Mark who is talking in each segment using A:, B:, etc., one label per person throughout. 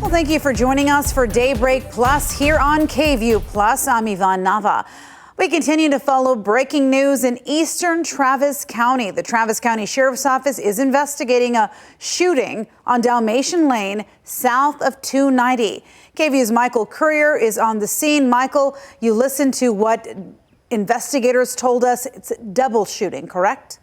A: Well, thank you for joining us for Daybreak Plus here on KVUE Plus. I'm Yvonne Nava. We continue to follow breaking news in eastern Travis County. The Travis County Sheriff's Office is investigating a shooting on Dalmatian Lane south of 290. KVUE's Michael Courier is on the scene. Michael, you listened to what investigators told us. It's a double shooting, correct?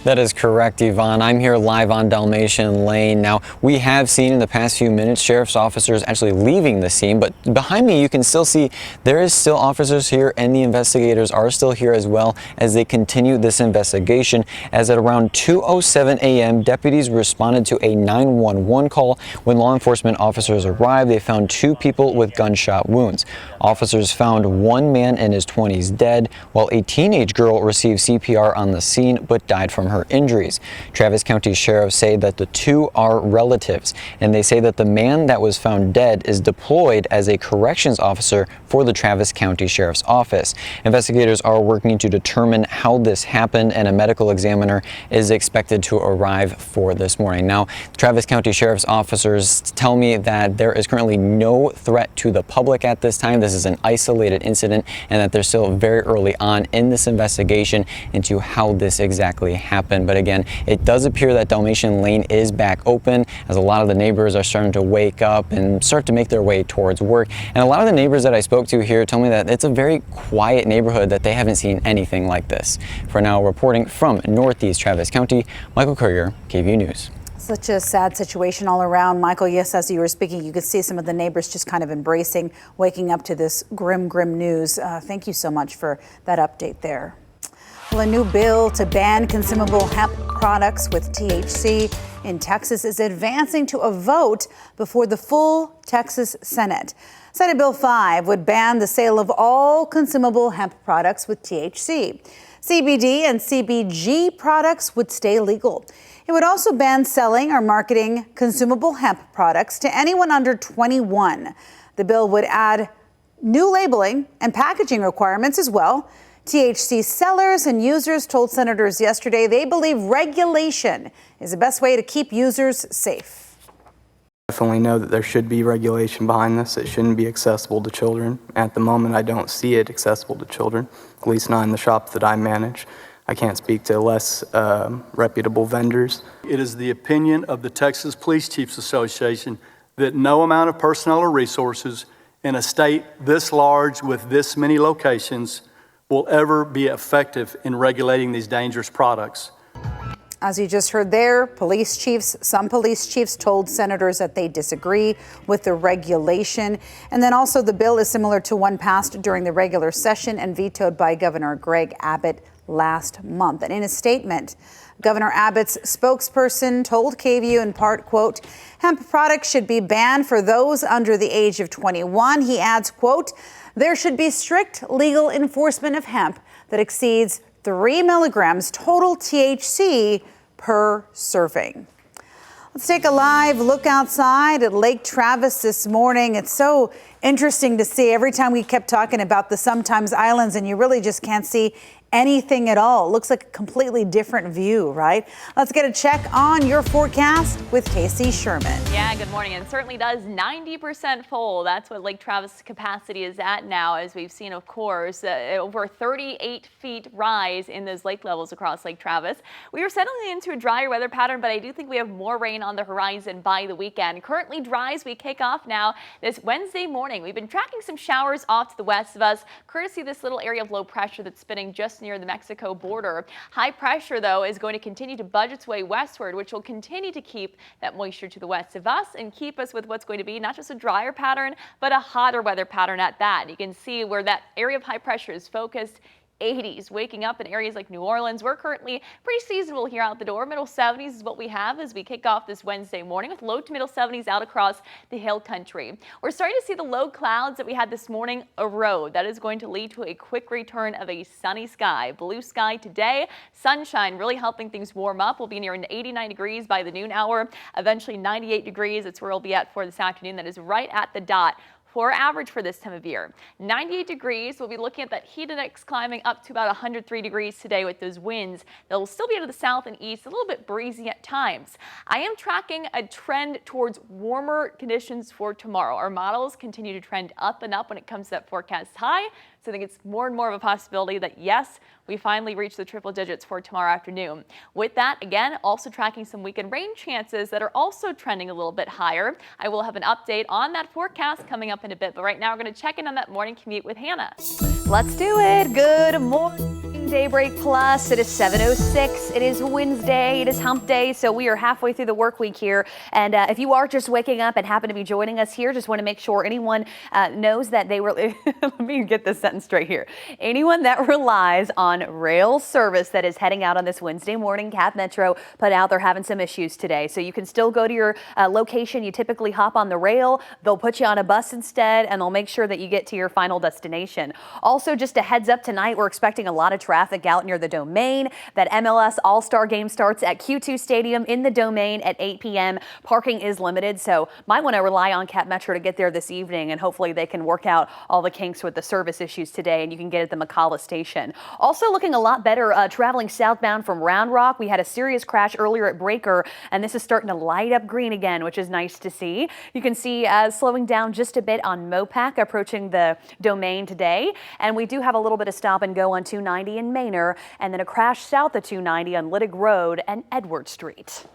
B: That is correct, Yvonne. I'm here live on Dalmatian Lane. Now, we have seen in the past few minutes sheriff's officers actually leaving the scene, but behind me you can still see there is still officers here and the investigators are still here as well as they continue this investigation. As at around 2:07 a.m., deputies responded to a 911 call. When law enforcement officers arrived, they found two people with gunshot wounds. Officers found one man in his 20s dead, while a teenage girl received CPR on the scene but died from her injuries. Travis County sheriffs say that the two are relatives, and they say that the man that was found dead is deployed as a corrections officer for the Travis County Sheriff's Office. Investigators are working to determine how this happened, and a medical examiner is expected to arrive for this morning. Now, Travis County Sheriff's officers tell me that there is currently no threat to the public at this time. This is an isolated incident, and that they're still very early on in this investigation into how this exactly happened. But again, it does appear that Dalmatian Lane is back open as a lot of the neighbors are starting to wake up and start to make their way towards work. And a lot of the neighbors that I spoke to here tell me that it's a very quiet neighborhood, that they haven't seen anything like this. For now, reporting from Northeast Travis County, Michael Courier, KVUE News.
A: Such a sad situation all around. Michael, yes, as you were speaking, you could see some of the neighbors just kind of embracing waking up to this grim news. Thank you so much for that update there. Well, a new bill to ban consumable hemp products with THC in Texas is advancing to a vote before the full Texas Senate. Senate Bill 5 would ban the sale of all consumable hemp products with THC. CBD and CBG products would stay legal. It would also ban selling or marketing consumable hemp products to anyone under 21. The bill would add new labeling and packaging requirements as well. THC sellers and users told senators yesterday they believe regulation is the best way to keep users safe.
C: I definitely know that there should be regulation behind this. It shouldn't be accessible to children. At the moment, I don't see it accessible to children, at least not in the shop that I manage. I can't speak to less reputable vendors.
D: It is the opinion of the Texas Police Chiefs Association that no amount of personnel or resources in a state this large with this many locations will ever be effective in regulating these dangerous products.
A: As you just heard there, some police chiefs told senators that they disagree with the regulation. And then also the bill is similar to one passed during the regular session and vetoed by Governor Greg Abbott last month. And in a statement, Governor Abbott's spokesperson told KVUE in part, quote, hemp products should be banned for those under the age of 21. He adds, quote, there should be strict legal enforcement of hemp that exceeds 3 milligrams total THC per serving. Let's take a live look outside at Lake Travis this morning. It's so interesting to see. Every time we kept talking about the sometimes islands, and you really just can't see anything at all. It looks like a completely different view, right? Let's get a check on your forecast with Casey Sherman.
E: Yeah, good morning. And certainly does 90% full. That's what Lake Travis capacity is at now, as we've seen, of course, over 38 feet rise in those lake levels across Lake Travis. We are settling into a drier weather pattern, but I do think we have more rain on the horizon by the weekend. Currently dry as we kick off now this Wednesday morning. We've been tracking some showers off to the west of us, courtesy of this little area of low pressure that's spinning just near the Mexico border. High pressure, though, is going to continue to budge its way westward, which will continue to keep that moisture to the west of us and keep us with what's going to be not just a drier pattern, but a hotter weather pattern at that. You can see where that area of high pressure is focused. 80s, waking up in areas like New Orleans. We're currently pretty seasonable here out the door. Middle 70s is what we have as we kick off this Wednesday morning, with low to middle 70s out across the hill country. We're starting to see the low clouds that we had this morning erode. That is going to lead to a quick return of a sunny sky. Blue sky today, sunshine really helping things warm up. We'll be near 89 degrees by the noon hour, eventually 98 degrees. That's where we'll be at for this afternoon. That is right at the dot for average for this time of year. 98 degrees. We'll be looking at that heat index climbing up to about 103 degrees today with those winds that will still be out of the south and east, a little bit breezy at times. I am tracking a trend towards warmer conditions for tomorrow. Our models continue to trend up and up when it comes to that forecast high. So I think it's more and more of a possibility that, yes, we finally reach the triple digits for tomorrow afternoon. With that, again, also tracking some weekend rain chances that are also trending a little bit higher. I will have an update on that forecast coming up in a bit, but right now we're going to check in on that morning commute with Hannah.
F: Let's do it. Good morning, Daybreak Plus. It is 7:06. It is Wednesday. It is hump day, so we are halfway through the work week here. And if you are just waking up and happen to be joining us here, just want to make sure anyone knows that they were, let me get this sentence straight here. Anyone that relies on rail service that is heading out on this Wednesday morning, Cap Metro put out they're having some issues today. So you can still go to your location. You typically hop on the rail. They'll put you on a bus instead, and they'll make sure that you get to your final destination. Also, just a heads up tonight, we're expecting a lot of traffic out near the Domain. That MLS All-Star game starts at Q2 Stadium in the Domain at 8 p.m. Parking is limited, so might want to rely on Cap Metro to get there this evening, and hopefully they can work out all the kinks with the service issues today, and you can get at the McCalla station. Also looking a lot better traveling southbound from Round Rock. We had a serious crash earlier at Breaker, and this is starting to light up green again, which is nice to see. You can see slowing down just a bit on Mopac approaching the Domain today, and we do have a little bit of stop and go on 290 in Manor, and then a crash south of 290 on Littig Road and Edward Street.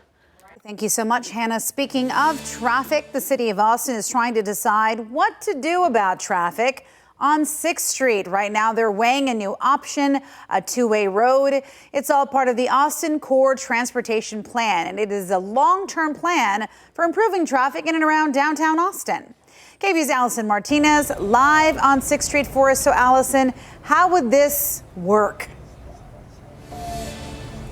A: Thank you so much, Hannah. Speaking of traffic, the city of Austin is trying to decide what to do about traffic on 6th Street. Right now, they're weighing a new option, a two-way road. It's all part of the Austin Core Transportation Plan, and it is a long-term plan for improving traffic in and around downtown Austin. KVUE's Allison Martinez live on 6th Street for us. So, Allison, how would this work?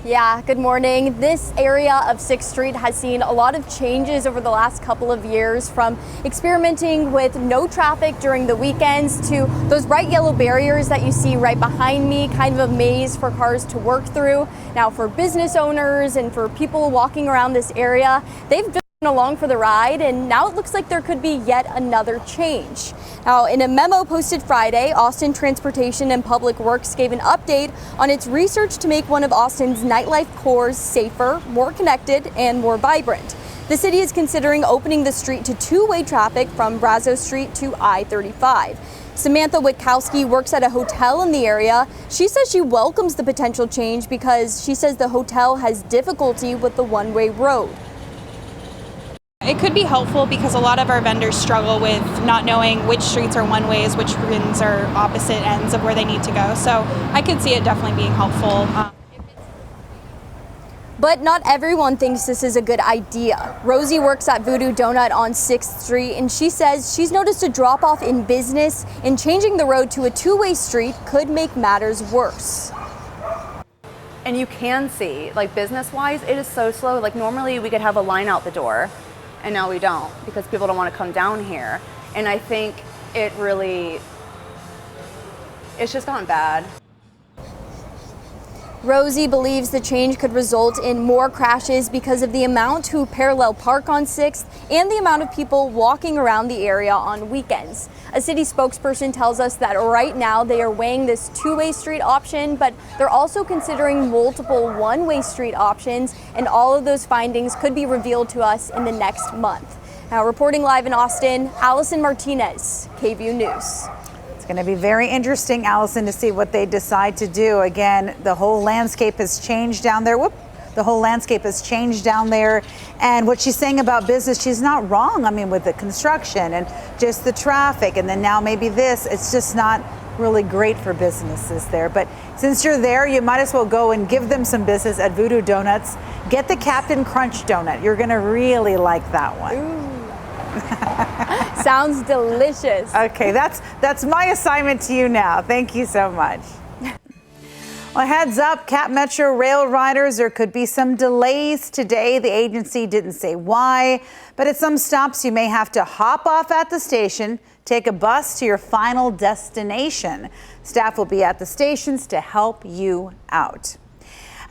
G: Yeah, good morning. This area of 6th Street has seen a lot of changes over the last couple of years, from experimenting with no traffic during the weekends to those bright yellow barriers that you see right behind me, kind of a maze for cars to work through. Now, for business owners and for people walking around this area, they've been along for the ride, and now it looks like there could be yet another change. Now, in a memo posted Friday, Austin Transportation and Public Works gave an update on its research to make one of Austin's nightlife cores safer, more connected, and more vibrant. The city is considering opening the street to two-way traffic from Brazos Street to I-35. Samantha Witkowski works at a hotel in the area. She says she welcomes the potential change because she says the hotel has difficulty with the one-way road.
H: It could be helpful because a lot of our vendors struggle with not knowing which streets are one ways, which ends are opposite ends of where they need to go. So I could see it definitely being helpful.
G: But not everyone thinks this is a good idea. Rosie works at Voodoo Donut on 6th Street, and she says she's noticed a drop-off in business, and changing the road to a two-way street could make matters worse.
F: And you can see, like, business-wise, it is so slow. Like, normally we could have a line out the door, and now we don't because people don't want to come down here. And I think it's just gotten bad.
G: Rosie believes the change could result in more crashes because of the amount who parallel park on 6th and the amount of people walking around the area on weekends. A city spokesperson tells us that right now they are weighing this two-way street option, but they're also considering multiple one-way street options, and all of those findings could be revealed to us in the next month. Now, reporting live in Austin, Allison Martinez, KVUE News.
A: It's going to be very interesting, Allison, to see what they decide to do. Again, the whole landscape has changed down there. The whole landscape has changed down there. And what she's saying about business, she's not wrong. I mean, with the construction and just the traffic, and then now maybe this, it's just not really great for businesses there. But since you're there, you might as well go and give them some business at Voodoo Donuts. Get the Captain Crunch donut. You're going to really like that one.
G: Ooh. Sounds delicious.
A: Okay, that's my assignment to you now. Thank you so much. Well, heads up, Cap Metro rail riders, there could be some delays today. The agency didn't say why, but at some stops you may have to hop off at the station, take a bus to your final destination. Staff will be at the stations to help you out.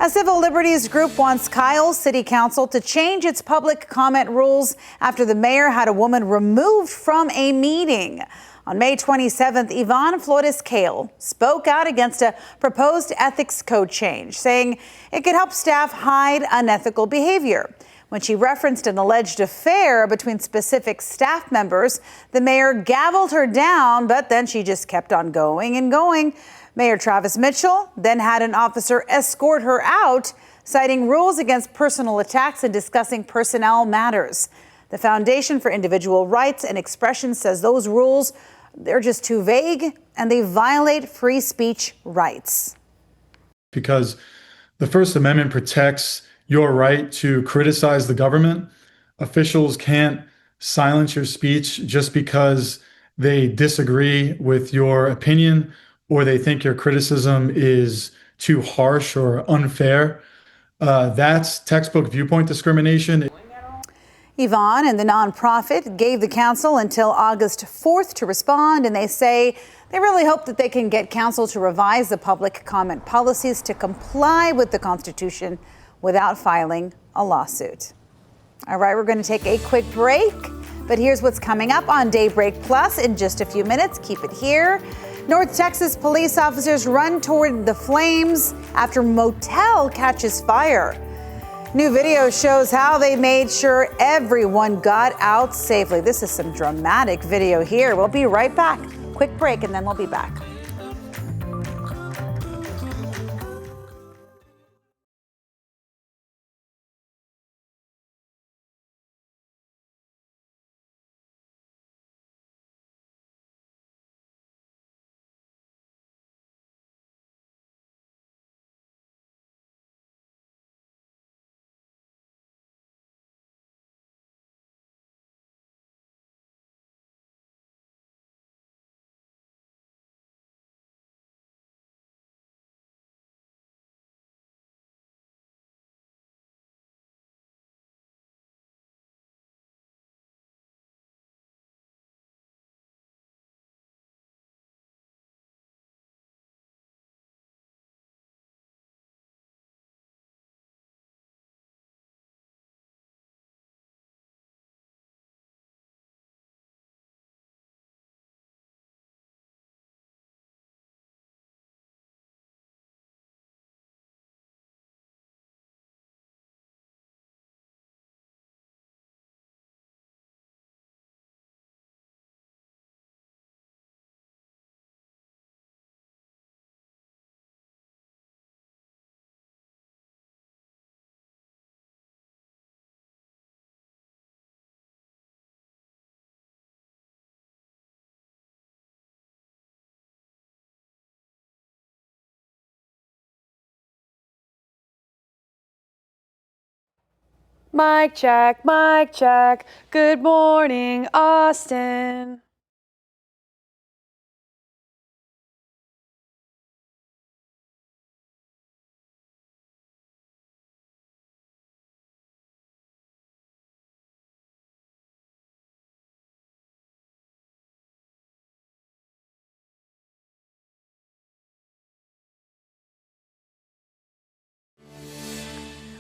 A: A civil liberties group wants Kyle's City Council to change its public comment rules after the mayor had a woman removed from a meeting. On May 27th, Yvonne Flores-Cale spoke out against a proposed ethics code change, saying it could help staff hide unethical behavior. When she referenced an alleged affair between specific staff members, the mayor gavelled her down, but then she just kept on going and going. Mayor Travis Mitchell then had an officer escort her out, citing rules against personal attacks and discussing personnel matters. The Foundation for Individual Rights and Expression says those rules, they're just too vague and they violate free speech rights.
I: Because the First Amendment protects your right to criticize the government. Officials can't silence your speech just because they disagree with your opinion or they think your criticism is too harsh or unfair. That's textbook viewpoint discrimination.
A: Yvonne and the nonprofit gave the council until August 4th to respond, and they say they really hope that they can get council to revise the public comment policies to comply with the Constitution without filing a lawsuit. All right, we're going to take a quick break, but here's what's coming up on Daybreak Plus in just a few minutes. Keep it here. North Texas police officers run toward the flames after motel catches fire. New video shows how they made sure everyone got out safely. This is some dramatic video here. We'll be right back. Quick break and then we'll be back.
F: Mic check, mic check. Good morning, Austin.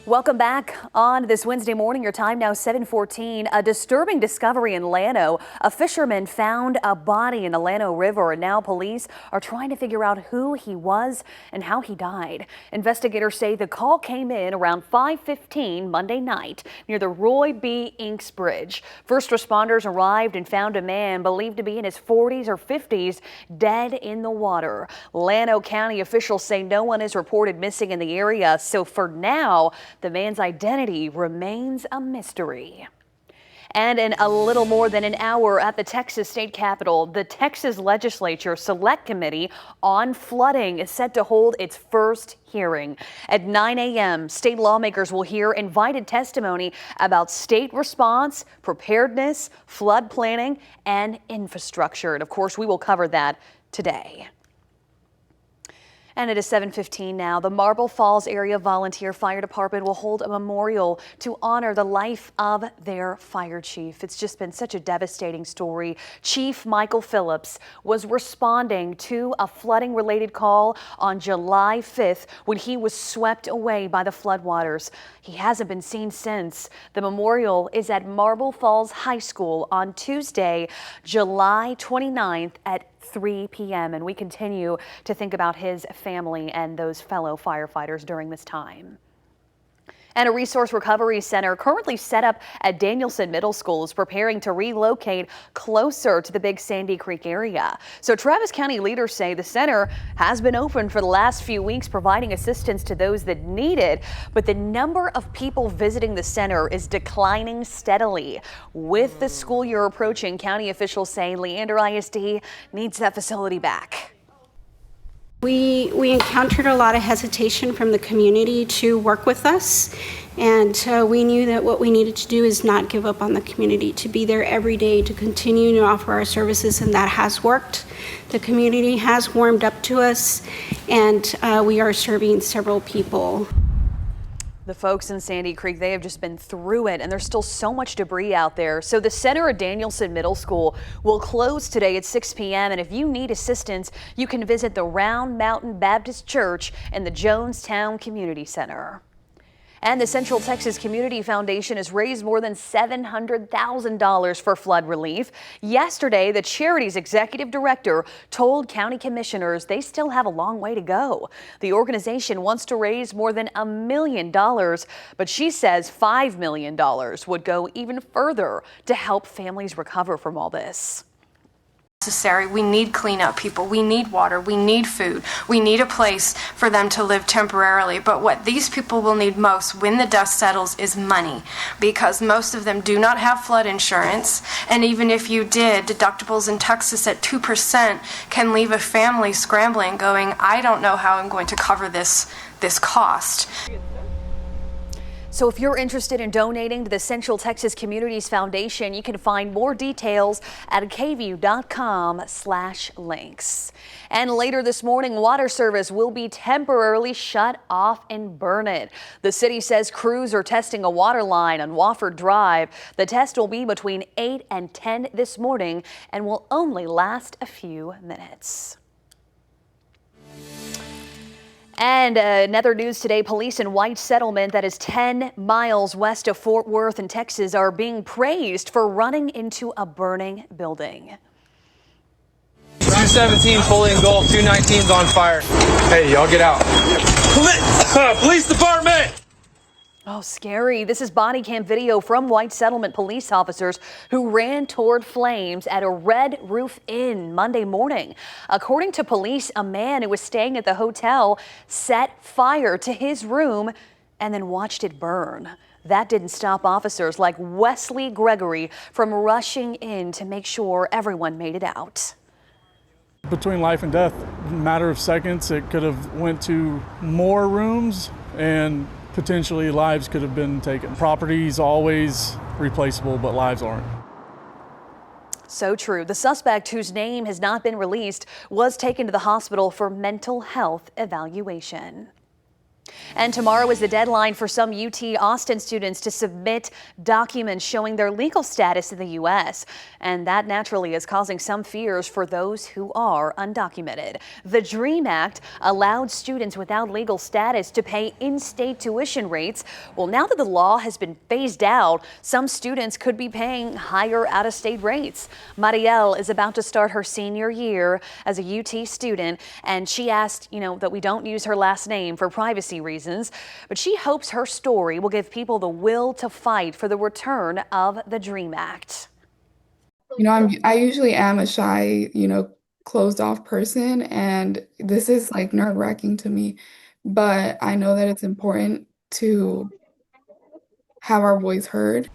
F: Welcome back on this Wednesday morning. Your time now 7:14. A disturbing discovery in Llano. A fisherman found a body in the Llano River, and now police are trying to figure out who he was and how he died. Investigators say the call came in around 5:15 Monday night near the Roy B. Inks Bridge. First responders arrived and found a man believed to be in his 40s or 50s dead in the water. Llano County officials say no one is reported missing in the area, so for now, the man's identity remains a mystery. And in a little more than an hour at the Texas State Capitol, the Texas Legislature Select Committee on Flooding is set to hold its first hearing. At 9 a.m., state lawmakers will hear invited testimony about state response, preparedness, flood planning, and infrastructure. And of course, we will cover that today. And it is 7:15 now. The Marble Falls Area Volunteer Fire Department will hold a memorial to honor the life of their fire chief. It's just been such a devastating story. Chief Michael Phillips was responding to a flooding related call on July 5th when he was swept away by the floodwaters. He hasn't been seen since. The memorial is at Marble Falls High School on Tuesday, July 29th at 3 p.m. And we continue to think about his family and those fellow firefighters during this time. And a resource recovery center currently set up at Danielson Middle School is preparing to relocate closer to the Big Sandy Creek area. So Travis County leaders say the center has been open for the last few weeks, providing assistance to those that need it. But the number of people visiting the center is declining steadily. With the school year approaching, county officials say Leander ISD needs that facility back.
J: We encountered a lot of hesitation from the community to work with us, and we knew that what we needed to do is not give up on the community, to be there every day, to continue to offer our services, and that has worked. The community has warmed up to us, and we are serving several people.
F: The folks in Sandy Creek, they have just been through it, and there's still so much debris out there. So the center at Danielson Middle School will close today at 6 p.m. And if you need assistance, you can visit the Round Mountain Baptist Church in the Jonestown Community Center. And the Central Texas Community Foundation has raised more than $700,000 for flood relief. Yesterday, the charity's executive director told county commissioners they still have a long way to go. The organization wants to raise more than $1 million, but she says $5 million would go even further to help families recover from all this.
K: Necessary. We need cleanup people, we need water, we need food, we need a place for them to live temporarily. But what these people will need most when the dust settles is money, because most of them do not have flood insurance, and even if you did, deductibles in Texas at 2% can leave a family scrambling going, I don't know how I'm going to cover this cost.
F: So if you're interested in donating to the Central Texas Communities Foundation, you can find more details at KVUE.com/links. And later this morning, water service will be temporarily shut off in Burnett. The city says crews are testing a water line on Wofford Drive. The test will be between 8 and 10 this morning and will only last a few minutes. And another news today, police in White Settlement that is 10 miles west of Fort Worth in Texas are being praised for running into a burning building.
L: 217 fully engulfed, 219's on fire. Hey, y'all get out. Police department!
F: Oh, scary. This is body cam video from White Settlement police officers who ran toward flames at a Red Roof Inn Monday morning. According to police, a man who was staying at the hotel set fire to his room and then watched it burn. That didn't stop officers like Wesley Gregory from rushing in to make sure everyone made it out.
M: Between life and death, in a matter of seconds, it could have went to more rooms and potentially lives could have been taken. Property's always replaceable, but lives aren't.
F: So true. The suspect, whose name has not been released, was taken to the hospital for mental health evaluation. And tomorrow is the deadline for some UT Austin students to submit documents showing their legal status in the U.S. And that naturally is causing some fears for those who are undocumented. The DREAM Act allowed students without legal status to pay in-state tuition rates. Well, now that the law has been phased out, some students could be paying higher out-of-state rates. Marielle is about to start her senior year as a UT student, and she asked, that we don't use her last name for privacy reasons, but she hopes her story will give people the will to fight for the return of the DREAM Act.
N: I usually am a shy, closed off person, and this is like nerve-wracking to me, but I know that it's important to have our voice heard.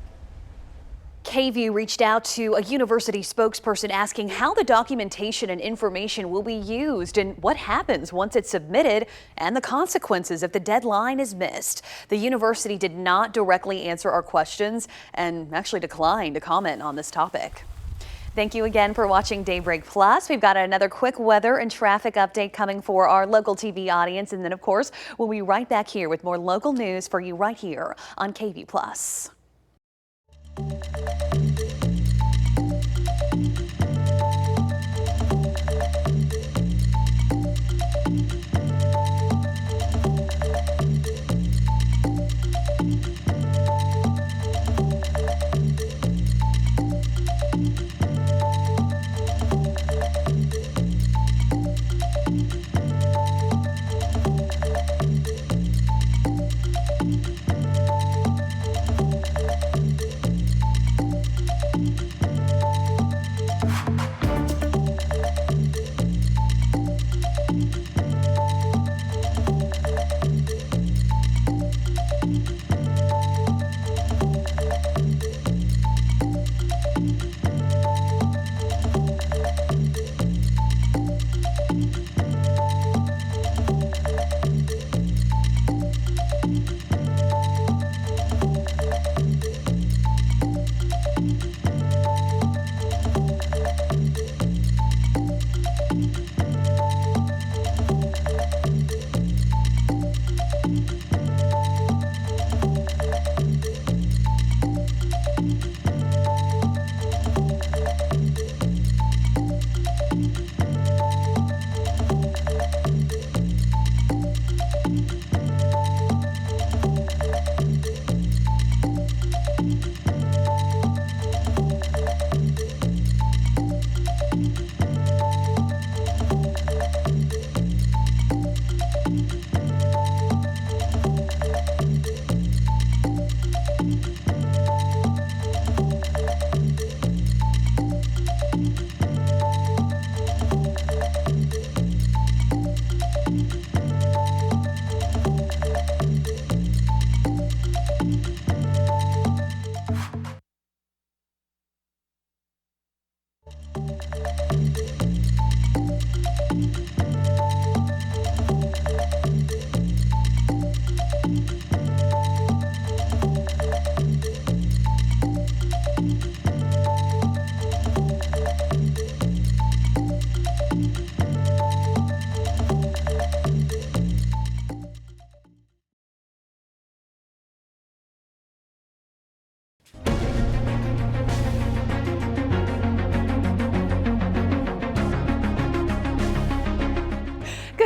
F: KVUE reached out to a university spokesperson asking how the documentation and information will be used and what happens once it's submitted and the consequences if the deadline is missed. The university did not directly answer our questions and actually declined to comment on this topic. Thank you again for watching Daybreak Plus. We've got another quick weather and traffic update coming for our local TV audience. And then, of course, we'll be right back here with more local news for you right here on KVUE Plus.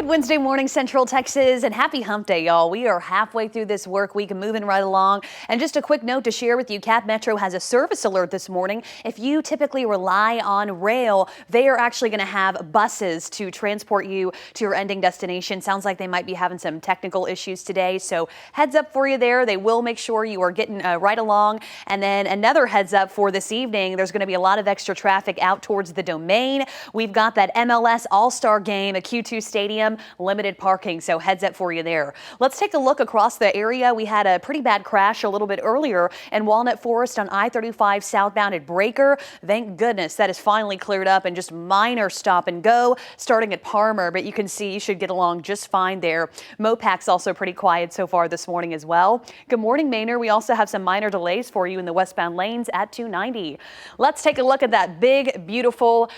F: Good Wednesday morning, Central Texas, and happy hump day, y'all. We are halfway through this work week and moving right along. And just a quick note to share with you, Cap Metro has a service alert this morning. If you typically rely on rail, they are actually going to have buses to transport you to your ending destination. Sounds like they might be having some technical issues today, so heads up for you there. They will make sure you are getting right along. And then another heads up for this evening, there's going to be a lot of extra traffic out towards the Domain. We've got that MLS All-Star game at Q2 Stadium. Limited parking, so heads up for you there. Let's take a look across the area. We had a pretty bad crash a little bit earlier in Walnut Forest on I-35 southbound at Breaker. Thank goodness that is finally cleared up and just minor stop and go starting at Palmer, but you can see you should get along just fine there. Mopac's also pretty quiet so far this morning as well. Good morning, Manor. We also have some minor delays for you in the westbound lanes at 290. Let's take a look at that big, beautiful,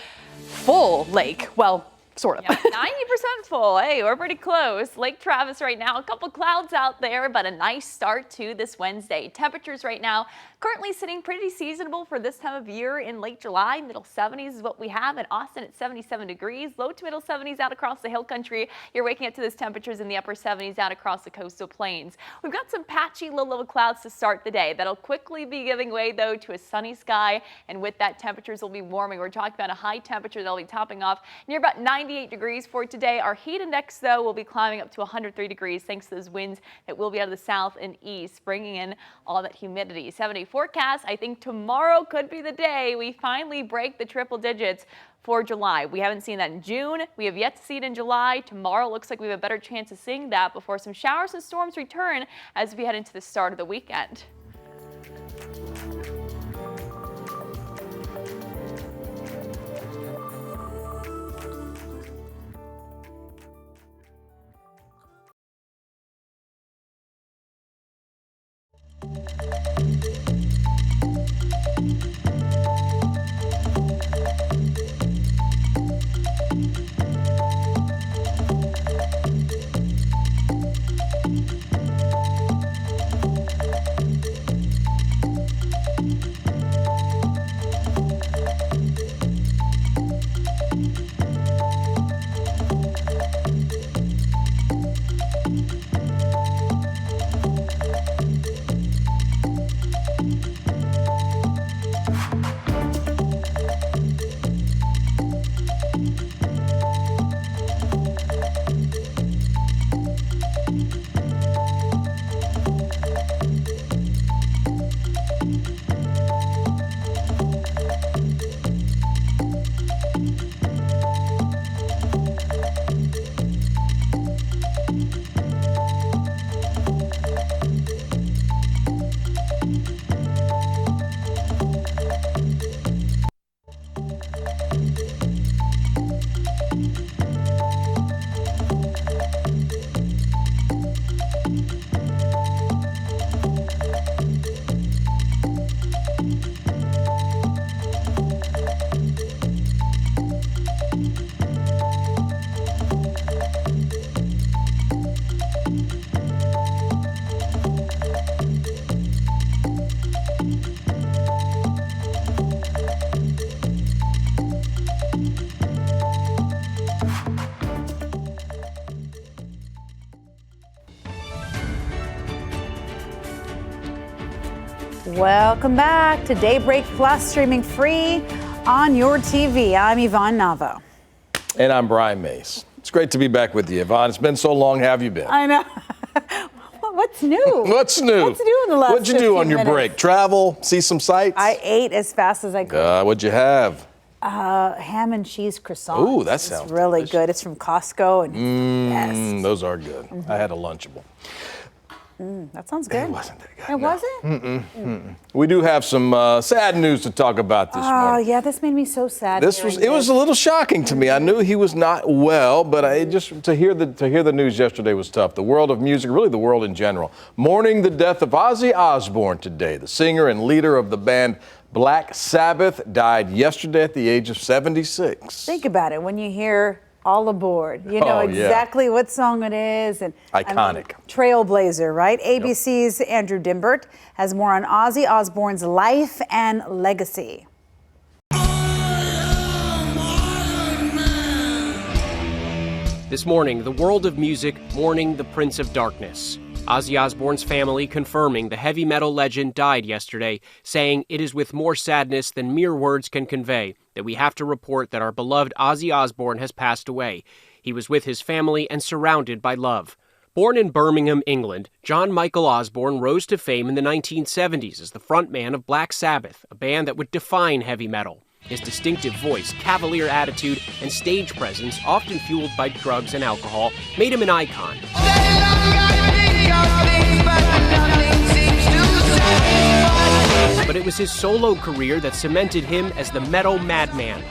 F: full lake. Well, sort of.
E: Yeah, 90% full. Hey, we're pretty close. Lake Travis right now, a couple clouds out there, but a nice start to this Wednesday. Temperatures right now currently sitting pretty seasonable for this time of year in late July. Middle 70s is what we have in Austin at 77 degrees. Low to middle 70s out across the hill country. You're waking up to those temperatures in the upper 70s out across the coastal plains. We've got some patchy low-level clouds to start the day. That'll quickly be giving way, though, to a sunny sky. And with that, temperatures will be warming. We're talking about a high temperature that'll be topping off near about 98 degrees for today. Our heat index, though, will be climbing up to 103 degrees thanks to those winds that will be out of the south and east, bringing in all that humidity. 70 forecast. I think tomorrow could be the day we finally break the triple digits for July. We haven't seen that in June. We have yet to see it in July. Tomorrow looks like we have a better chance of seeing that before some showers and storms return as we head into the start of the weekend.
A: Welcome back to Daybreak Plus, streaming free on your TV. I'm Yvonne Nava.
O: And I'm Brian Mace. It's great to be back with you, Yvonne. It's been so long. How have you been?
A: I know. What's new?
O: What's new?
A: What's new in the last
O: What'd you do on your
A: minutes?
O: break? Travel? See some sights?
A: I ate as fast as I could.
O: What'd you have?
A: Ham and cheese croissant.
O: Ooh, that sounds
A: really
O: delicious.
A: good. It's from Costco. And yes.
O: Those are good. I had a Lunchable.
A: That sounds good.
O: It wasn't that good.
A: It wasn't?
O: We do have some sad news to talk about this
A: Oh,
O: morning.
A: yeah, this made me so sad.
O: It was a little shocking to me. I knew he was not well, but to hear the news yesterday was tough. The world of music, really the world in general, mourning the death of Ozzy Osbourne today. The singer and leader of the band Black Sabbath died yesterday at the age of 76.
A: Think about it when you hear All Aboard. You know exactly what song it is. And
O: iconic.
A: Trailblazer, right? ABC's Andrew Dimbert has more on Ozzy Osbourne's life and legacy.
P: This morning, the world of music mourning the Prince of Darkness. Ozzy Osbourne's family confirming the heavy metal legend died yesterday, saying it is with more sadness than mere words can convey that we have to report that our beloved Ozzy Osbourne has passed away. He was with his family and surrounded by love. Born in Birmingham, England, John Michael Osbourne rose to fame in the 1970s as the frontman of Black Sabbath, a band that would define heavy metal. His distinctive voice, cavalier attitude, and stage presence, often fueled by drugs and alcohol, made him an icon. But it was his solo career that cemented him as the metal madman.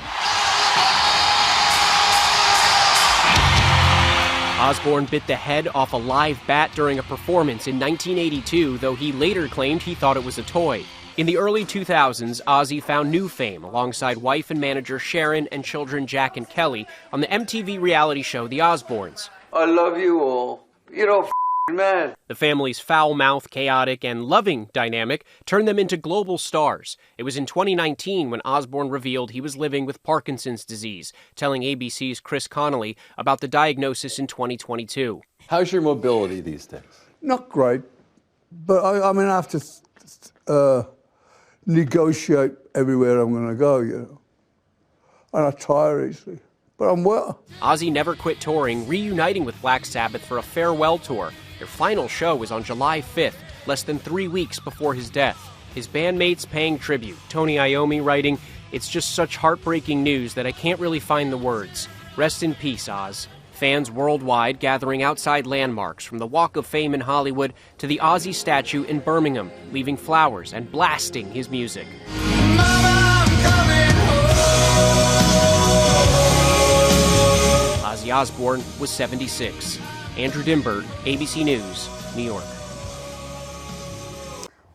P: Osbourne bit the head off a live bat during a performance in 1982, though he later claimed he thought it was a toy. In the early 2000s, Ozzy found new fame alongside wife and manager Sharon and children Jack and Kelly on the MTV reality show The Osbournes.
Q: I love you all. You're all mad.
P: The family's foul-mouthed, chaotic, and loving dynamic turned them into global stars. It was in 2019 when Osbourne revealed he was living with Parkinson's disease, telling ABC's Chris Connolly about the diagnosis in 2022.
R: How's your mobility these days?
Q: Not great, but I mean, I have to negotiate everywhere I'm going to go, you know. And I tire easily, but I'm well.
P: Ozzy never quit touring, reuniting with Black Sabbath for a farewell tour. Their final show was on July 5th, less than 3 weeks before his death. His bandmates paying tribute, Tony Iommi writing, "It's just such heartbreaking news that I can't really find the words. Rest in peace, Oz." Fans worldwide gathering outside landmarks from the Walk of Fame in Hollywood to the Ozzy statue in Birmingham, leaving flowers and blasting his music. Ozzy Osbourne was 76. Andrew Dimbert, ABC News, New York.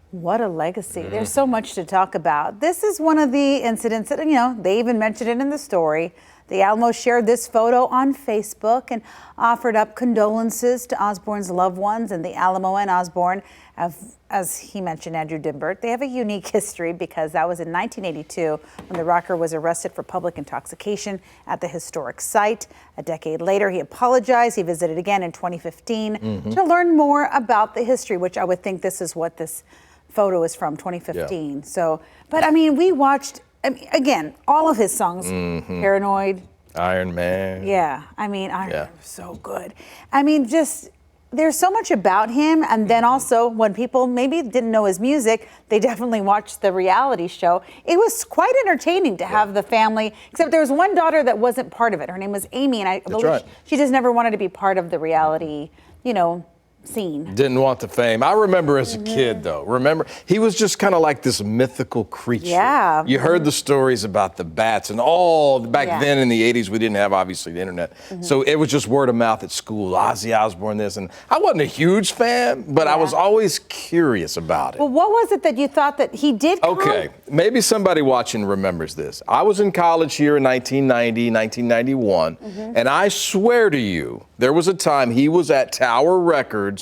A: What a legacy. There's so much to talk about. This is one of the incidents that, they even mentioned it in the story. The Alamo shared this photo on Facebook and offered up condolences to Osbourne's loved ones. And the Alamo and Osbourne, as he mentioned, Andrew Dimbert, they have a unique history because that was in 1982 when the rocker was arrested for public intoxication at the historic site. A decade later, he apologized. He visited again in 2015 to learn more about the history, which I would think this is what this photo is from, 2015. Yeah. So, but I mean, we watched, again, all of his songs, Paranoid,
O: Iron Man.
A: Yeah, Iron Man was so good. Just there's so much about him. And then also when people maybe didn't know his music, they definitely watched the reality show. It was quite entertaining to have the family, except there was one daughter that wasn't part of it. Her name was Amy, and I believe she just never wanted to be part of the reality, scene.
O: Didn't want the fame. I remember as a kid, though. He was just kind of like this mythical creature.
A: Yeah.
O: You heard the stories about the bats and all. Back then in the 80s, we didn't have, obviously, the internet. So it was just word of mouth at school. Ozzy Osbourne this. And I wasn't a huge fan, but I was always curious about it.
A: Well, what was it that you thought that he did come?
O: Okay. Maybe somebody watching remembers this. I was in college here in 1990, 1991. And I swear to you, there was a time he was at Tower Records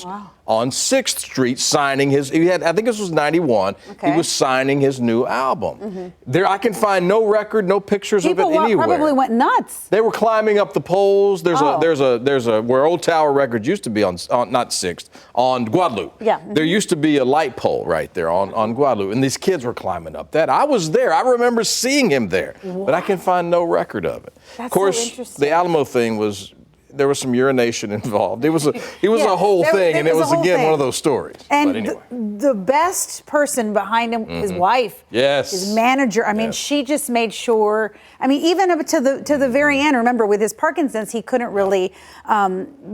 O: on 6th Street signing I think this was 91.
A: Okay.
O: He was signing his new album. There, I can find no record, no pictures of it anywhere.
A: Probably went nuts.
O: They were climbing up the poles. There's a where Old Tower Records used to be on not 6th, on Guadalupe.
A: Yeah.
O: There used to be a light pole right there on Guadalupe, and these kids were climbing up that. I was there. I remember seeing him there, but I can find no record of it.
A: That's
O: of course,
A: so interesting.
O: the Alamo thing was. There was some urination involved. It was a whole thing, and it was again one of those stories.
A: And
O: but anyway.
A: the best person behind him, his wife,
O: yes,
A: his manager. I mean, she just made sure. I mean, even up to the very end. Remember, with his Parkinson's, he couldn't really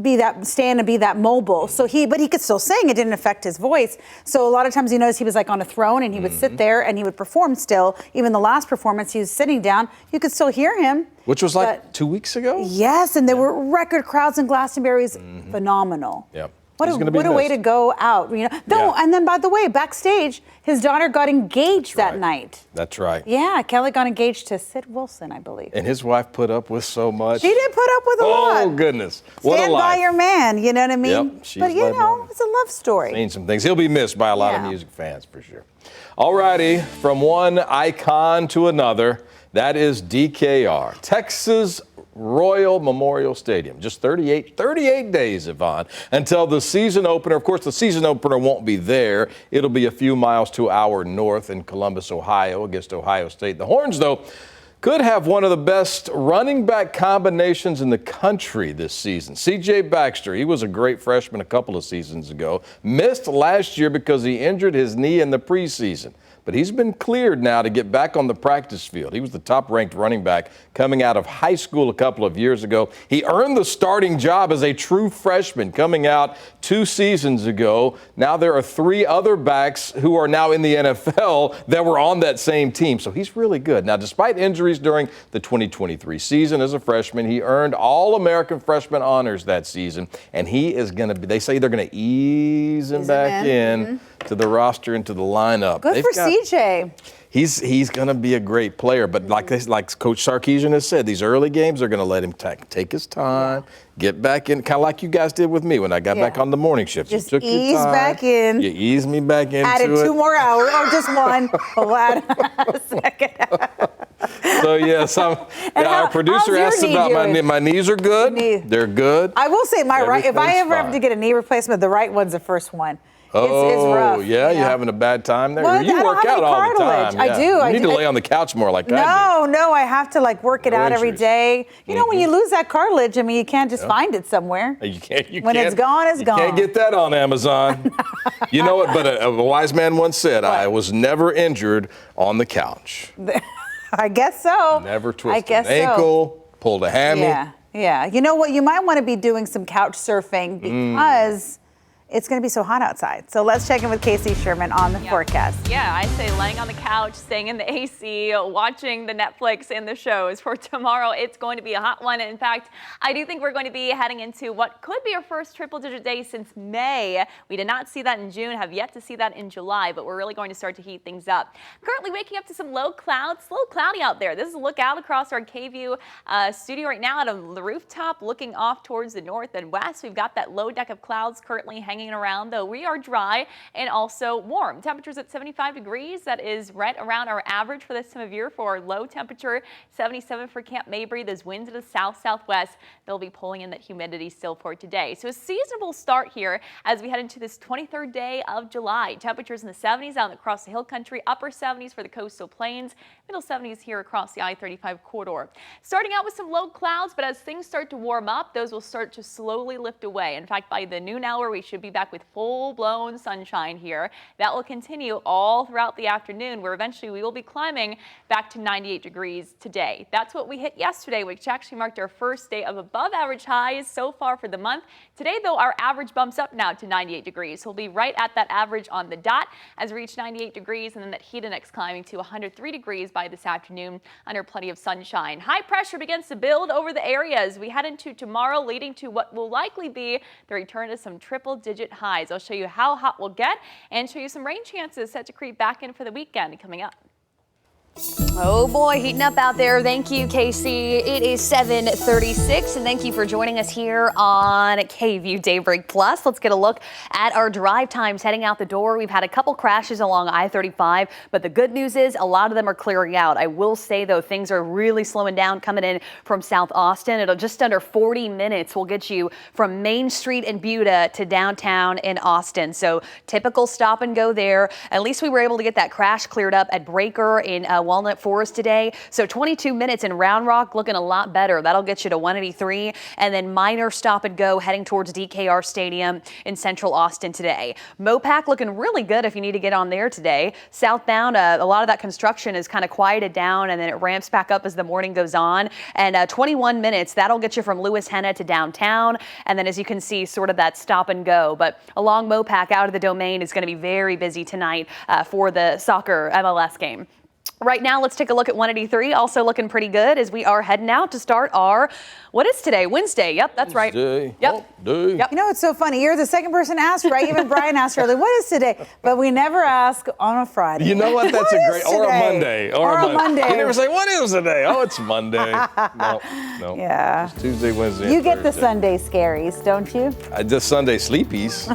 A: be that mobile. So but he could still sing. It didn't affect his voice. So a lot of times, you notice he was like on a throne, and he would sit there and he would perform still. Even the last performance, he was sitting down. You could still hear him.
O: Which was like 2 weeks ago?
A: Yes, and there were record crowds in Glastonbury. Phenomenal.
O: Yep.
A: What a way to go out, you know. And then, by the way, backstage, his daughter got engaged that night.
O: That's right.
A: Yeah, Kelly got engaged to Sid Wilson, I believe.
O: And his wife put up with so much.
A: She did put up with a lot.
O: Oh, goodness. What a
A: Stand
O: life.
A: by your man, you know what I mean?
O: Yep, she's
A: but, you
O: led
A: know,
O: one.
A: it's a love story.
O: Seen some things. He'll be missed by a lot of music fans, for sure. All righty, from one icon to another, that is DKR, Texas Royal Memorial Stadium. Just 38 days, Yvonne, until the season opener. Of course, the season opener won't be there. It'll be a few miles to our north in Columbus, Ohio, against Ohio State. The Horns, though, could have one of the best running back combinations in the country this season. C.J. Baxter, he was a great freshman a couple of seasons ago, missed last year because he injured his knee in the preseason. But he's been cleared now to get back on the practice field. He was the top-ranked running back coming out of high school a couple of years ago. He earned the starting job as a true freshman coming out 2 seasons ago. Now there are 3 other backs who are now in the NFL that were on that same team. So he's really good. Now, despite injuries during the 2023 season as a freshman, he earned All-American freshman honors that season. And he is going to be, they say they're going to ease him back in to the roster and to the lineup.
A: Good for CJ.
O: He's going to be a great player, but like Coach Sarkisian has said, these early games are going to let him take his time, get back in, kind of like you guys did with me when I got back on the morning shift.
A: Just
O: you took
A: ease
O: your time,
A: back in.
O: You eased me back into
A: Added
O: it.
A: 2 more hours, or just 1. We'll add a second.
O: So yes, our producer asked about my knees are good. They're good.
A: I will say if I ever have to get a knee replacement, the right one's the first one. It's rough.
O: Yeah, you're having a bad time there.
A: Well,
O: you
A: I
O: work
A: don't have
O: out
A: any
O: all the
A: cartilage.
O: time.
A: I do.
O: You need to lay on the couch more like that.
A: No, I have to work it out every day. You know, when you lose that cartilage, I mean, you can't just find it somewhere.
O: You can't.
A: When it's gone, it's gone.
O: You can't get that on Amazon. You know what? But a wise man once said, "I was never injured on the couch."
A: I guess so.
O: Never twisted an ankle, pulled a hammy.
A: Yeah. You know what? You might want to be doing some couch surfing because it's going to be so hot outside. So let's check in with Casey Sherman on the forecast.
E: Yeah, I say laying on the couch, staying in the AC, watching the Netflix and the shows. For tomorrow, it's going to be a hot one. In fact, I do think we're going to be heading into what could be our first triple-digit day since May. We did not see that in June, have yet to see that in July, but we're really going to start to heat things up. Currently waking up to some low clouds, a little cloudy out there. This is a look out across our KVUE studio right now out of the rooftop, looking off towards the north and west. We've got that low deck of clouds currently hanging around, though we are dry and also warm. Temperatures at 75 degrees. That is right around our average for this time of year for our low temperature. 77 for Camp Mabry. Those winds to the south-southwest, they'll be pulling in that humidity still for today. So a seasonable start here as we head into this 23rd day of July. Temperatures in the 70s out across the hill country, upper 70s for the coastal plains, middle 70s here across the I-35 corridor. Starting out with some low clouds, but as things start to warm up, those will start to slowly lift away. In fact, by the noon hour, we should be back with full-blown sunshine here. That will continue all throughout the afternoon, where eventually we will be climbing back to 98 degrees today. That's what we hit yesterday, which actually marked our first day of above-average highs so far for the month. Today, though, our average bumps up now to 98 degrees. So we'll be right at that average on the dot as we reach 98 degrees, and then that heat index climbing to 103 degrees by this afternoon under plenty of sunshine. High pressure begins to build over the area as we head into tomorrow, leading to what will likely be the return to some triple-digit highs. I'll show you how hot we'll get and show you some rain chances set to creep back in for the weekend coming up.
F: Oh boy, heating up out there. Thank you, Casey. It is 7:36, and thank you for joining us here on KVUE Daybreak Plus. Let's get a look at our drive times heading out the door. We've had a couple crashes along I-35, but the good news is a lot of them are clearing out. I will say, though, things are really slowing down coming in from South Austin. It'll just under 40 minutes will get you from Main Street in Buda to downtown in Austin. So typical stop and go there. At least we were able to get that crash cleared up at Breaker in Walnut Forest today. So 22 minutes in Round Rock, looking a lot better. That'll get you to 183, and then minor stop and go heading towards DKR Stadium in Central Austin today. Mopac looking really good if you need to get on there today. Southbound, a lot of that construction is kind of quieted down, and then it ramps back up as the morning goes on. And 21 minutes, that'll get you from Lewis Henna to downtown. And then as you can see, sort of that stop and go. But along Mopac out of the Domain is going to be very busy tonight for the soccer MLS game. Right now, let's take a look at 183. Also looking pretty good as we are heading out to start our, what is today? Wednesday. Yep, that's right.
O: Wednesday.
F: Yep.
O: Yep.
A: You know, it's so funny. You're the second person asked, right? Even Brian asked earlier, what is today? But we never ask on a Friday.
O: You know what? That's a great, or a Monday.
A: Or a Monday.
O: You never say, what is today? Oh, it's Monday. No.
A: Yeah.
O: It's Tuesday, Wednesday,
A: You get
O: Thursday.
A: the Sunday scaries, don't you?
O: Just Sunday sleepies,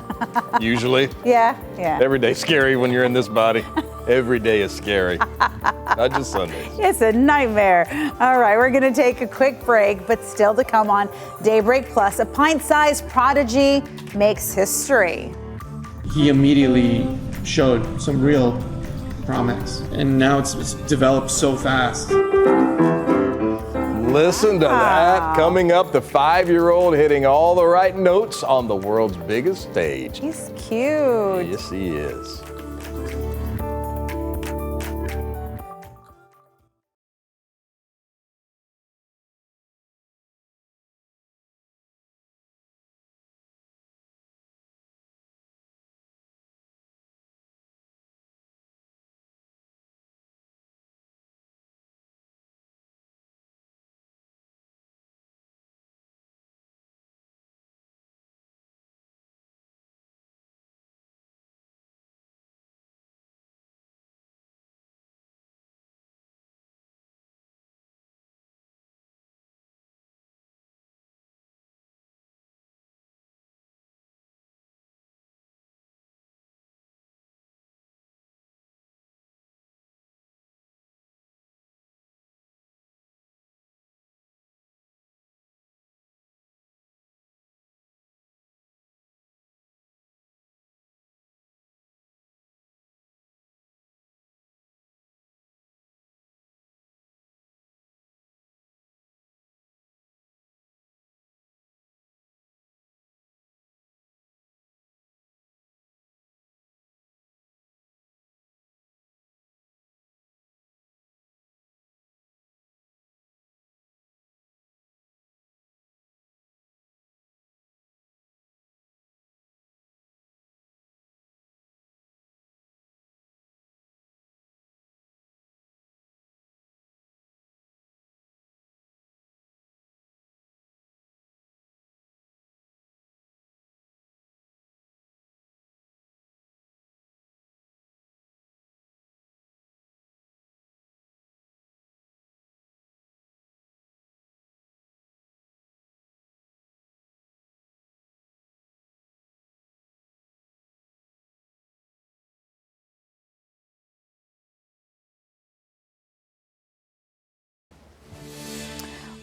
O: usually.
A: Yeah.
O: Every day scary when you're in this body. Every day is scary. Not just Sundays.
A: It's a nightmare. All right, we're going to take a quick break, but still to come on Daybreak Plus, a pint-sized prodigy makes history.
S: He immediately showed some real promise, and now it's developed so fast.
O: Listen to that. Coming up, the 5-year-old hitting all the right notes on the world's biggest stage.
A: He's cute.
O: Yes, he is.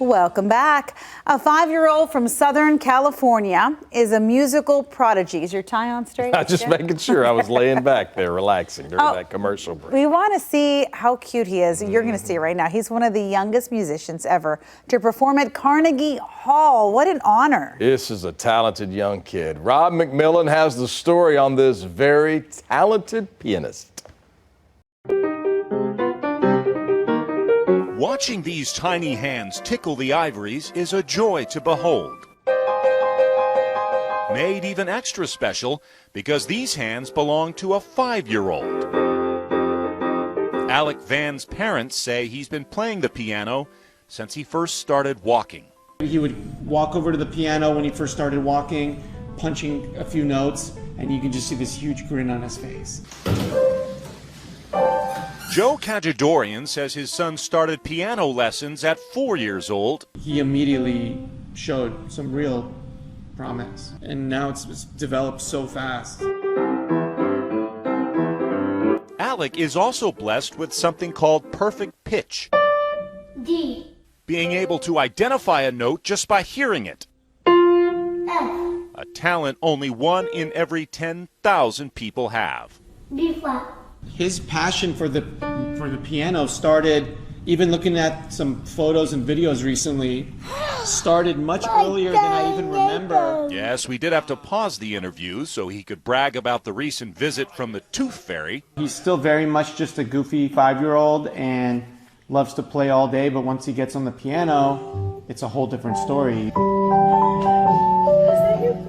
A: Welcome back. A 5-year-old from Southern California is a musical prodigy. Is your tie on straight?
O: I was just making sure I was laying back there, relaxing during that commercial break.
A: We want to see how cute he is. You're going to see it right now. He's one of the youngest musicians ever to perform at Carnegie Hall. What an honor.
O: This is a talented young kid. Rob McMillan has the story on this very talented pianist.
T: Watching these tiny hands tickle the ivories is a joy to behold. Made even extra special because these hands belong to a 5-year-old. Alec Van's parents say he's been playing the piano since he first started walking.
S: He would walk over to the piano when he first started walking, punching a few notes, and you can just see this huge grin on his face.
T: Joe Kajadorian says his son started piano lessons at 4 years old.
S: He immediately showed some real promise, and now it's developed so fast.
T: Alec is also blessed with something called perfect pitch.
U: D.
T: Being able to identify a note just by hearing it.
U: F.
T: A talent only 1 in every 10,000 people have.
U: B flat.
S: His passion for the piano started, even looking at some photos and videos recently, started much earlier than I even remember.
T: Yes, we did have to pause the interview so he could brag about the recent visit from the Tooth Fairy.
S: He's still very much just a goofy 5-year-old and loves to play all day, but once he gets on the piano, it's a whole different story.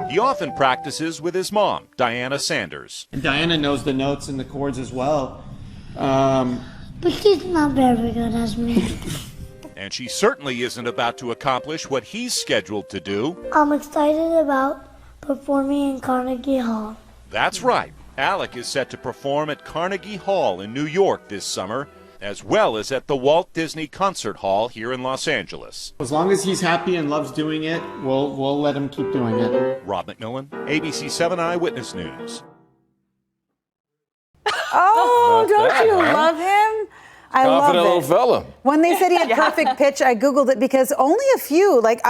T: He often practices with his mom, Diana Sanders.
S: And Diana knows the notes and the chords as well.
U: But she's not very good as me.
T: And she certainly isn't about to accomplish what he's scheduled to do.
U: I'm excited about performing in Carnegie Hall.
T: That's right. Alec is set to perform at Carnegie Hall in New York this summer, as well as at the Walt Disney Concert Hall here in Los Angeles.
S: As long as he's happy and loves doing it, we'll let him keep doing it.
T: Rob McMillan, ABC 7 Eyewitness News.
A: Oh, don't
O: that,
A: you
O: huh?
A: love him? I love
O: Confident
A: it.
O: little fella.
A: When they said he had perfect pitch, I Googled it because only a few, like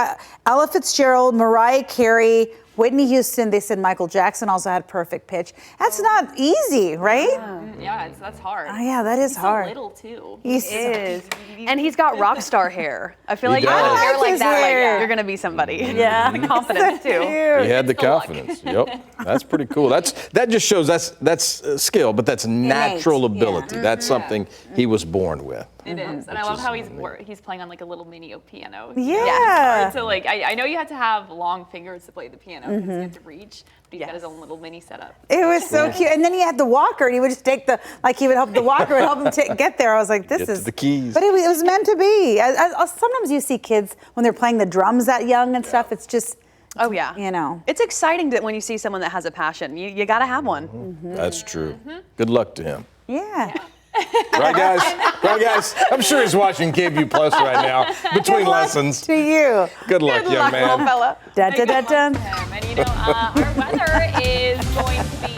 A: Ella Fitzgerald, Mariah Carey, Whitney Houston, they said Michael Jackson also had perfect pitch. That's not easy, right?
E: Yeah, that's hard.
A: Oh, yeah, that is
E: He's
A: hard.
E: So little too.
F: He is. And he's got rock star hair. I feel like
O: He
F: you have
O: does.
F: hair
A: I like
F: like
A: his
F: that,
A: hair.
F: you're going to be somebody.
A: Yeah.
F: And confidence too.
O: He had the confidence. Yep, that's pretty cool. That just shows that's skill, but that's natural ability. That's something he was born with.
E: It is, and I love how he's playing on like a little mini piano.
A: Yeah.
E: So like I know you had to have long fingers to play the piano because you have to reach, but he's got his own little mini setup.
A: It was so cute. And then he had the walker, and he would just take he would help the walker would help him get there. I was like, this
O: Get
A: is
O: to the keys.
A: But it was meant to be. Sometimes you see kids when they're playing the drums that young and stuff. It's just,
F: Oh yeah.
A: you know.
F: It's exciting when you see someone that has a passion. You got to have one.
O: That's true. Good luck to him.
A: Yeah.
O: Right, guys? Right, guys? I'm sure he's watching KVUE Plus right now between
A: Good luck
O: lessons.
A: to you.
O: Good luck, young man.
F: Little fella.
A: Dun, dun, dun, dun.
E: And you know, our weather is going to be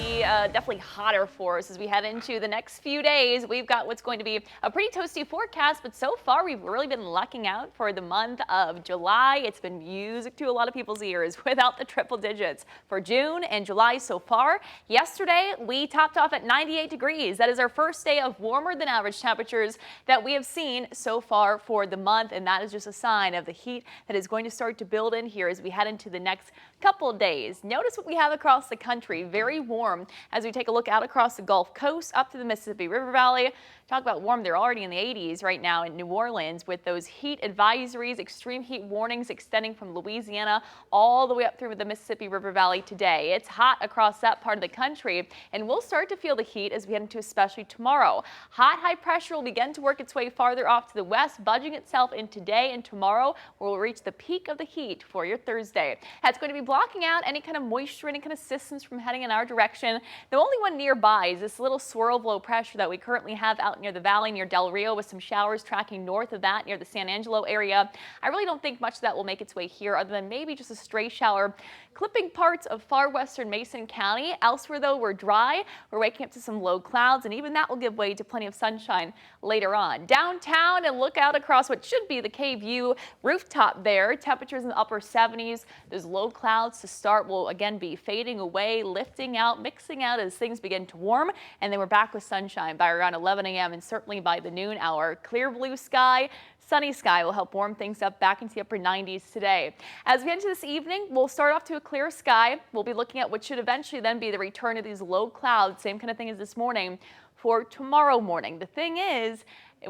E: definitely hotter for us as we head into the next few days. We've got what's going to be a pretty toasty forecast, but so far we've really been lucking out for the month of July. It's been music to a lot of people's ears without the triple digits for June and July so far. Yesterday, we topped off at 98 degrees. That is our first day of warmer than average temperatures that we have seen so far for the month, and that is just a sign of the heat that is going to start to build in here as we head into the next couple of days. Notice what we have across the country, very warm as we take a look out across the Gulf Coast up to the Mississippi River Valley. Talk about warm, they're already in the 80s right now in New Orleans with those heat advisories, extreme heat warnings extending from Louisiana all the way up through the Mississippi River Valley today. It's hot across that part of the country, and we'll start to feel the heat as we head into especially tomorrow. Hot high pressure will begin to work its way farther off to the west, budging itself in today and tomorrow, where we'll reach the peak of the heat for your Thursday. That's going to be blocking out any kind of moisture, any kind of systems from heading in our direction. The only one nearby is this little swirl of low pressure that we currently have out near the valley, near Del Rio, with some showers tracking north of that near the San Angelo area. I really don't think much of that will make its way here other than maybe just a stray shower clipping parts of far western Mason County. Elsewhere, though, we're dry. We're waking up to some low clouds, and even that will give way to plenty of sunshine later on. Downtown, and look out across what should be the KVUE rooftop there. Temperatures in the upper 70s. Those low clouds to start will again be fading away, lifting out, mixing out as things begin to warm, and then we're back with sunshine by around 11 a.m. and certainly by the noon hour. Clear blue sky. Sunny sky will help warm things up back into the upper 90s today. As we get into this evening, we'll start off to a clear sky. We'll be looking at what should eventually then be the return of these low clouds, same kind of thing as this morning, for tomorrow morning. The thing is,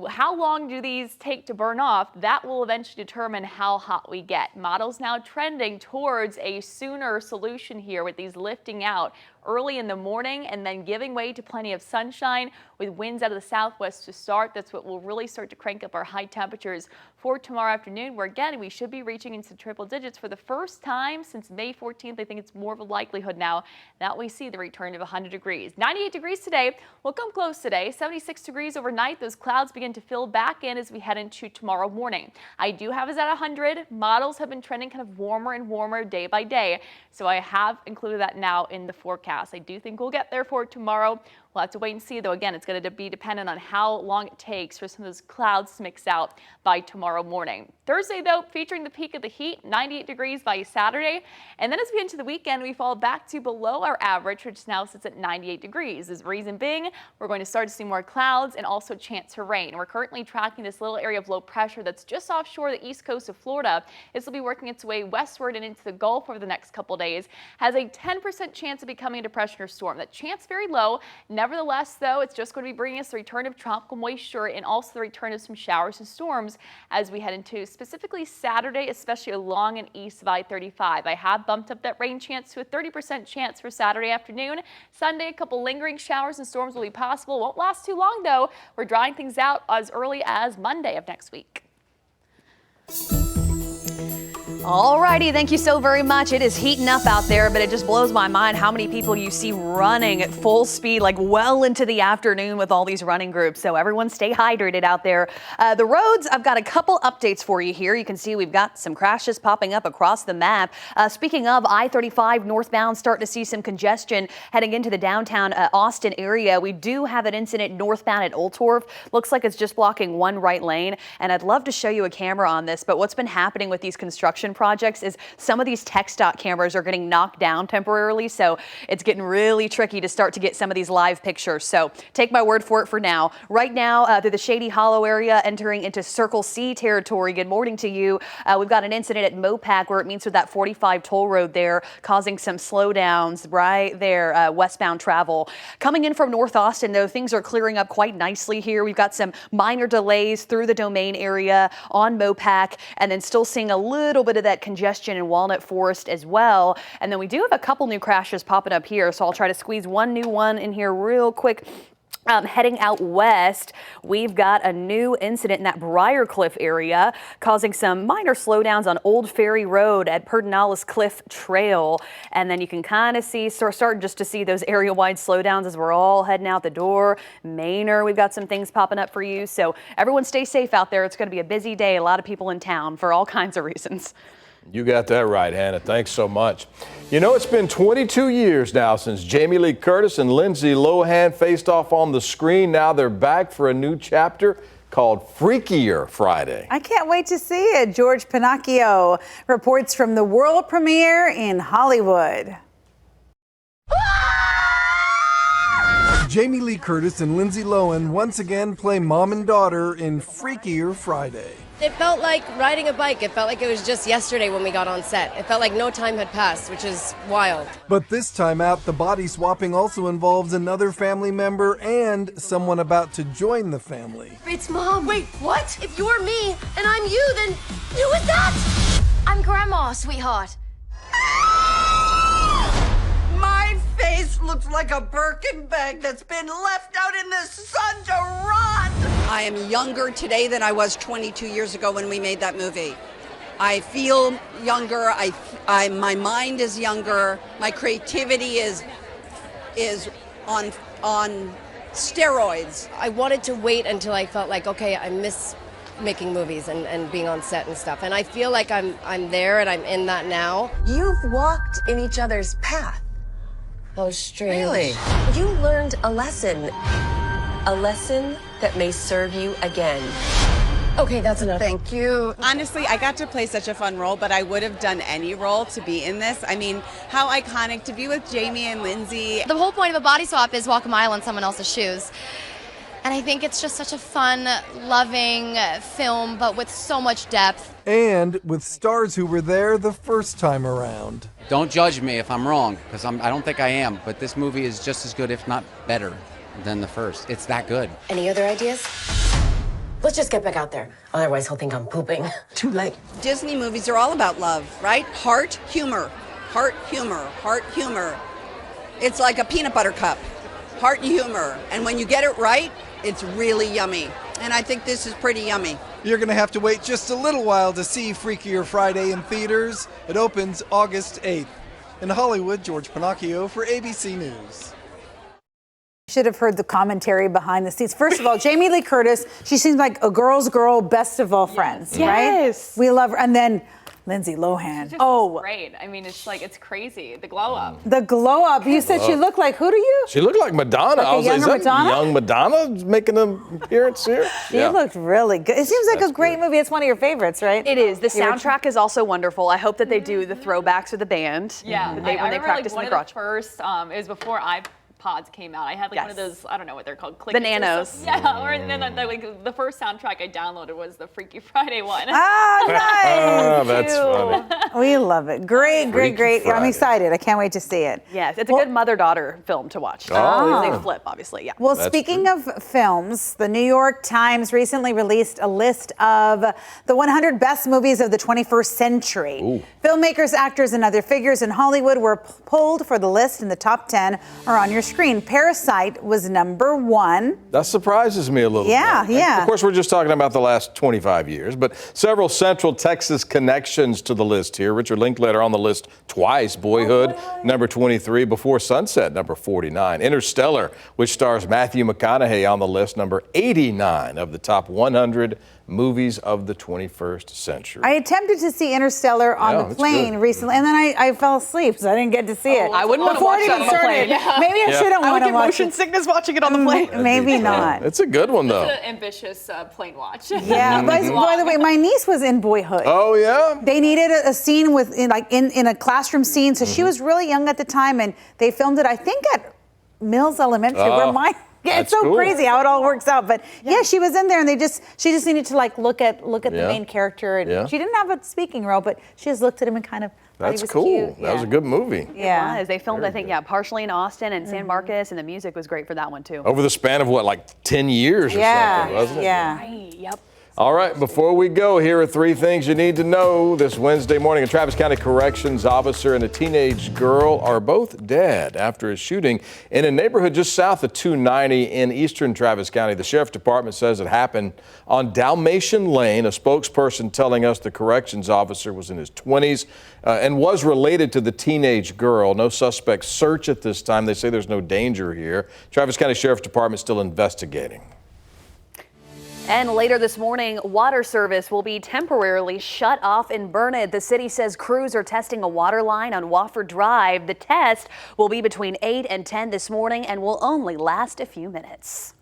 E: how long do these take to burn off? That will eventually determine how hot we get. Models now trending towards a sooner solution here with these lifting out early in the morning and then giving way to plenty of sunshine with winds out of the southwest to start. That's what will really start to crank up our high temperatures for tomorrow afternoon, where again, we should be reaching into triple digits for the first time since May 14th. I think it's more of a likelihood now that we see the return of 100 degrees. 98 degrees today. We'll come close today. 76 degrees overnight. Those clouds begin to fill back in as we head into tomorrow morning. I do have us at 100. Models have been trending kind of warmer and warmer day by day, so I have included that now in the forecast. I do think we'll get there for tomorrow. We'll have to wait and see, though. Again, it's going to be dependent on how long it takes for some of those clouds to mix out by tomorrow morning. Thursday, though, featuring the peak of the heat, 98 degrees by Saturday. And then as we get into the weekend, we fall back to below our average, which now sits at 98 degrees. The reason being, we're going to start to see more clouds and also chance for rain. We're currently tracking this little area of low pressure that's just offshore the east coast of Florida. This will be working its way westward and into the Gulf over the next couple days. Has a 10% chance of becoming a depression or storm. That chance very low. Nevertheless, though, it's just going to be bringing us the return of tropical moisture and also the return of some showers and storms as we head into specifically Saturday, especially along and east of I-35. I have bumped up that rain chance to a 30% chance for Saturday afternoon. Sunday, a couple lingering showers and storms will be possible. Won't last too long, though. We're drying things out as early as Monday of next week.
F: Alrighty, thank you so very much. It is heating up out there, but it just blows my mind how many people you see running at full speed, like well into the afternoon with all these running groups. So everyone stay hydrated out there. The roads, I've got a couple updates for you here. You can see we've got some crashes popping up across the map. Speaking of I-35 northbound, starting to see some congestion heading into the downtown Austin area. We do have an incident northbound at Old Torf. Looks like it's just blocking one right lane. And I'd love to show you a camera on this, but what's been happening with these construction projects is some of these tech stock cameras are getting knocked down temporarily, so it's getting really tricky to start to get some of these live pictures. So take my word for it for now. Right now, through the Shady Hollow area, entering into Circle C territory. Good morning to you. We've got an incident at Mopac where it meets with that 45 toll road there, causing some slowdowns right there, westbound travel. Coming in from North Austin, though, things are clearing up quite nicely here. We've got some minor delays through the Domain area on Mopac, and then still seeing a little bit of that congestion in Walnut Forest as well. And then we do have a couple new crashes popping up here, so I'll try to squeeze one new one in here real quick. Heading out west, we've got a new incident in that Briarcliff area, causing some minor slowdowns on Old Ferry Road at Pedernales Cliff Trail. And then you can kind of see, starting just to see those area-wide slowdowns as we're all heading out the door. Manor, we've got some things popping up for you. So everyone stay safe out there. It's going to be a busy day. A lot of people in town for all kinds of reasons.
O: You got that right, Hannah. Thanks so much. You know, it's been 22 years now since Jamie Lee Curtis and Lindsay Lohan faced off on the screen. Now they're back for a new chapter called Freakier Friday.
A: I can't wait to see it. George Pinocchio reports from the world premiere in Hollywood.
B: Jamie Lee Curtis and Lindsay Lohan once again play mom and daughter in Freakier Friday.
V: It felt like riding a bike. It felt like it was just yesterday when we got on set. It felt like no time had passed, which is wild.
B: But this time out, the body swapping also involves another family member and someone about to join the family.
V: It's Mom. Wait, what? If you're me and I'm you, then who is that?
W: I'm Grandma, sweetheart.
X: My face looks like a Birkin bag that's been left out in the sun to rot. I am younger today than I was 22 years ago when we made that movie. I feel younger. My mind is younger. My creativity is on steroids.
V: I wanted to wait until I felt like, okay, I miss making movies and being on set and stuff. And I feel like I'm there and I'm in that now.
W: You've walked in each other's path.
V: Oh, strange.
W: Really? You learned a lesson that may serve you again.
V: Okay, that's enough.
X: Thank you.
Y: Honestly, I got to play such a fun role, but I would have done any role to be in this. I mean, how iconic to be with Jamie and Lindsay.
W: The whole point of a body swap is walk a mile in someone else's shoes. And I think it's just such a fun, loving film, but with so much depth.
B: And with stars who were there the first time around.
Z: Don't judge me if I'm wrong, because I don't think I am, but this movie is just as good, if not better, than the first. It's that good.
W: Any other ideas? Let's just get back out there. Otherwise, he'll think I'm pooping.
X: Too late. Disney movies are all about love, right? Heart, humor. Heart, humor. Heart, humor. It's like a peanut butter cup, heart and humor. And when you get it right, it's really yummy. And I think this is pretty yummy.
B: You're going to have to wait just a little while to see Freakier Friday in theaters. It opens August 8th. In Hollywood, George Pinocchio for ABC News.
A: Should have heard the commentary behind the scenes. First of all, Jamie Lee Curtis, she seems like a girl's girl, best of all friends, right? We love her. And then Lindsay Lohan.
E: Oh, great. I mean, it's like, it's crazy. The glow up.
A: The glow up. You said she looked like, who to you?
O: She looked like Madonna.
A: Like
O: I was like, is that
A: Madonna?
O: young Madonna making an appearance here?
A: She looked really good. It seems like a great movie. It's one of your favorites, right?
F: It is. The soundtrack is also wonderful. I hope that they do the throwbacks with the band.
E: Yeah,
F: when
E: I
F: they
E: remember
F: practice
E: like
F: in
E: one
F: the
E: of
F: garage.
E: the first, it was before iPods came out. I had like one of those, I don't know what they're called,
F: The Nanos.
E: Yeah, or and then like the first soundtrack I downloaded was the Freaky Friday one.
A: Ah, nice.
O: Oh, that's funny.
A: We love it. Great, great, great. I'm excited. I can't wait to see it.
F: Yes, it's a good mother-daughter film to watch.
A: Oh.
F: They flip, obviously, yeah.
A: Well, speaking of films, the New York Times recently released a list of the 100 best movies of the 21st century.
O: Ooh.
A: Filmmakers, actors, and other figures in Hollywood were pulled for the list, and the top 10 are on your screen. Parasite was number 1.
O: That surprises me a little bit.
A: Yeah.
O: Of course, we're just talking about the last 25 years, but several Central Texas connections to the list here. Richard Linklater on the list twice. Boyhood, number 23. Before Sunset, number 49. Interstellar, which stars Matthew McConaughey, on the list, number 89 of the top 100 movies of the 21st century.
A: I attempted to see Interstellar on the plane recently, and then I fell asleep, so I didn't get to see it.
F: I wouldn't want to watch that on the plane.
A: Maybe I shouldn't
F: I
A: want
F: would
A: to
F: get
A: watch
F: motion
A: it.
F: sickness watching it on the plane.
A: Maybe not.
O: It's a good one, though.
E: It's an ambitious plane watch.
A: Yeah, by the way, my niece was in Boyhood.
O: Oh, yeah?
A: They needed a scene in a classroom scene, so she was really young at the time, and they filmed it, I think, at Mills Elementary, where mine. Yeah, it's so
O: cool.
A: crazy how it all works out. But yeah, she was in there, and she just needed to look at the main character, and she didn't have a speaking role, but she just looked at him and kind of thought he was
O: cool.
A: cute.
O: That was a good movie.
A: Yeah.
F: It was. They filmed, I think, partially in Austin and San Marcos, and the music was great for that one too.
O: Over the span of like 10 years or something, wasn't it?
A: Yeah.
F: Right, yep.
O: All right, before we go, here are 3 things you need to know this Wednesday morning. A Travis County Corrections officer and a teenage girl are both dead after a shooting in a neighborhood just south of 290 in eastern Travis County. The Sheriff's Department says it happened on Dalmatian Lane. A spokesperson telling us the corrections officer was in his 20s and was related to the teenage girl. No suspect search at this time. They say there's no danger here. Travis County Sheriff's Department still investigating.
F: And later this morning, water service will be temporarily shut off in Burnett. The city says crews are testing a water line on Wofford Drive. The test will be between 8 and 10 this morning and will only last a few minutes.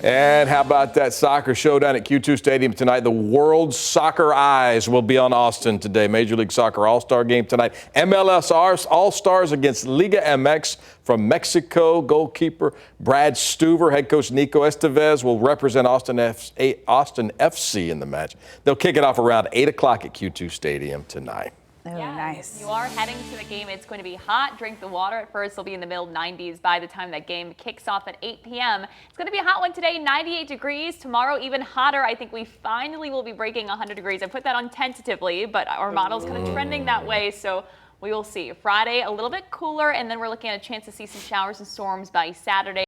O: And how about that soccer showdown at Q2 Stadium tonight? The world's soccer eyes will be on Austin today. Major League Soccer All-Star game tonight. MLS All-Stars against Liga MX from Mexico. Goalkeeper Brad Stuver, head coach Nico Estevez will represent Austin FC in the match. They'll kick it off around 8 o'clock at Q2 Stadium tonight.
A: Oh, nice.
E: You are heading to the game. It's going to be hot. Drink the water. At first, it'll be in the middle 90s by the time that game kicks off at 8 p.m. It's going to be a hot one today, 98 degrees. Tomorrow, even hotter. I think we finally will be breaking 100 degrees. I put that on tentatively, but our model's kind of trending that way, so we will see. Friday, a little bit cooler, and then we're looking at a chance to see some showers and storms by Saturday.